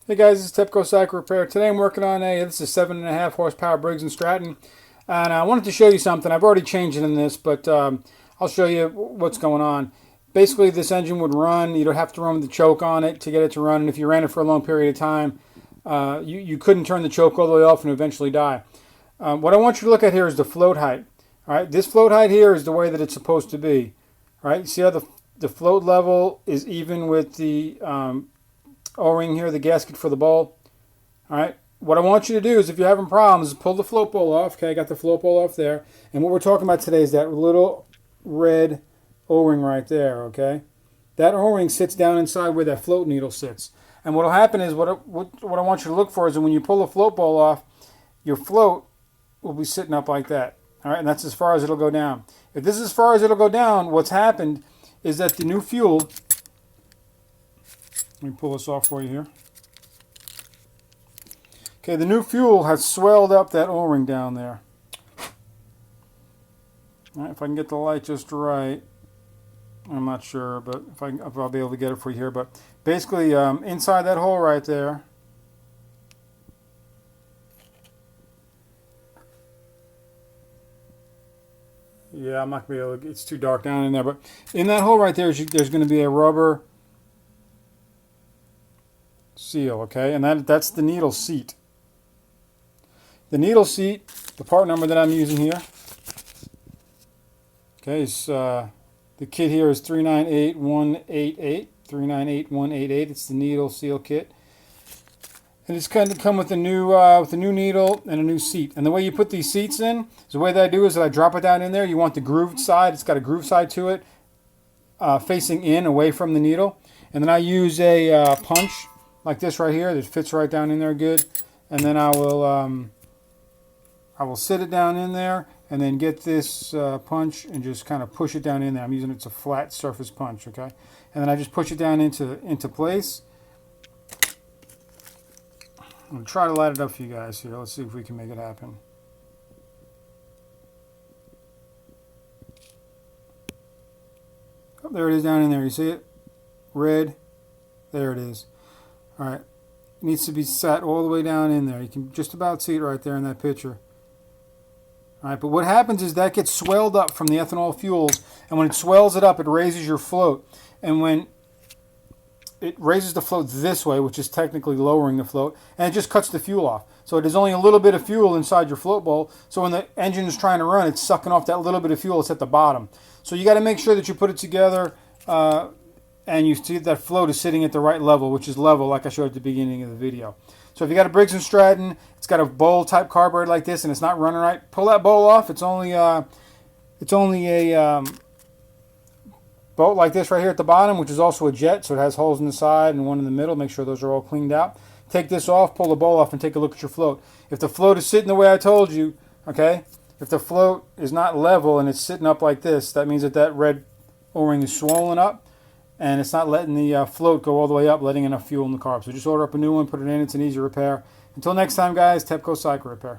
Hey guys, this is TEPCO Cycle Repair. Today I'm working on this is 7.5 horsepower Briggs and Stratton, and I wanted to show you something. I've already changed it in this, but I'll show you what's going on. Basically, this engine would run. You don't have to run with the choke on it to get it to run, and if you ran it for a long period of time, you couldn't turn the choke all the way off and eventually die. What I want you to look at here is the float height. All right, this float height here is the way that it's supposed to be. All right, see how the float level is even with the O-ring here, the gasket for the bowl. All right, what I want you to do is, if you're having problems, is pull the float bowl off. Okay, I got the float bowl off there, and what we're talking about today is that little red O-ring right there. Okay, that O-ring sits down inside where that float needle sits, and what will happen is what I want you to look for is that when you pull the float bowl off, your float will be sitting up like that. All right, and that's as far as it'll go down. If this is as far as it'll go down, what's happened is that the new fuel. Let me pull this off for you here. Okay, the new fuel has swelled up that O-ring down there. All right, if I can get the light just right, I'm not sure, but if I'll be able to get it for you here. But basically, inside that hole right there, yeah, I'm not going to be able to, it's too dark down in there, but in that hole right there, there's going to be a rubber seal, okay, and that's the needle seat. The needle seat, the part number that I'm using here, okay, is the kit here is 398188. 398188. It's the needle seal kit, and it's kind of come with a new needle and a new seat. And the way you put these seats in, the way that I do is that I drop it down in there. You want the grooved side. It's got a groove side to it, facing in, away from the needle, and then I use a punch like this right here that fits right down in there good, and then I will sit it down in there and then get this punch and just kind of push it down in there. I'm using it's a flat surface punch, okay, and then I just push it down into place. I'm going to try to light it up for you guys here. Let's see if we can make it happen. Oh, there it is down in there. You see it? Red. There it is. All right, it needs to be sat all the way down in there. You can just about see it right there in that picture. All right, but what happens is that gets swelled up from the ethanol fuels, and when it swells it up, it raises your float. And when it raises the float this way, which is technically lowering the float, and it just cuts the fuel off. So there's only a little bit of fuel inside your float bowl, so when the engine is trying to run, it's sucking off that little bit of fuel that's at the bottom. So you got to make sure that you put it together and you see that float is sitting at the right level, which is level, like I showed at the beginning of the video. So if you got a Briggs and Stratton, it's got a bowl type carburetor like this, and it's not running right, pull that bowl off. It's only a bolt like this right here at the bottom, which is also a jet, so it has holes in the side and one in the middle. Make sure those are all cleaned out. Take this off, pull the bowl off, and take a look at your float. If the float is sitting the way I told you, okay, if the float is not level and it's sitting up like this, that means that red O-ring is swollen up, and it's not letting the float go all the way up, letting enough fuel in the carb. So just order up a new one, put it in. It's an easy repair. Until next time, guys, TEPCO Cycle Repair.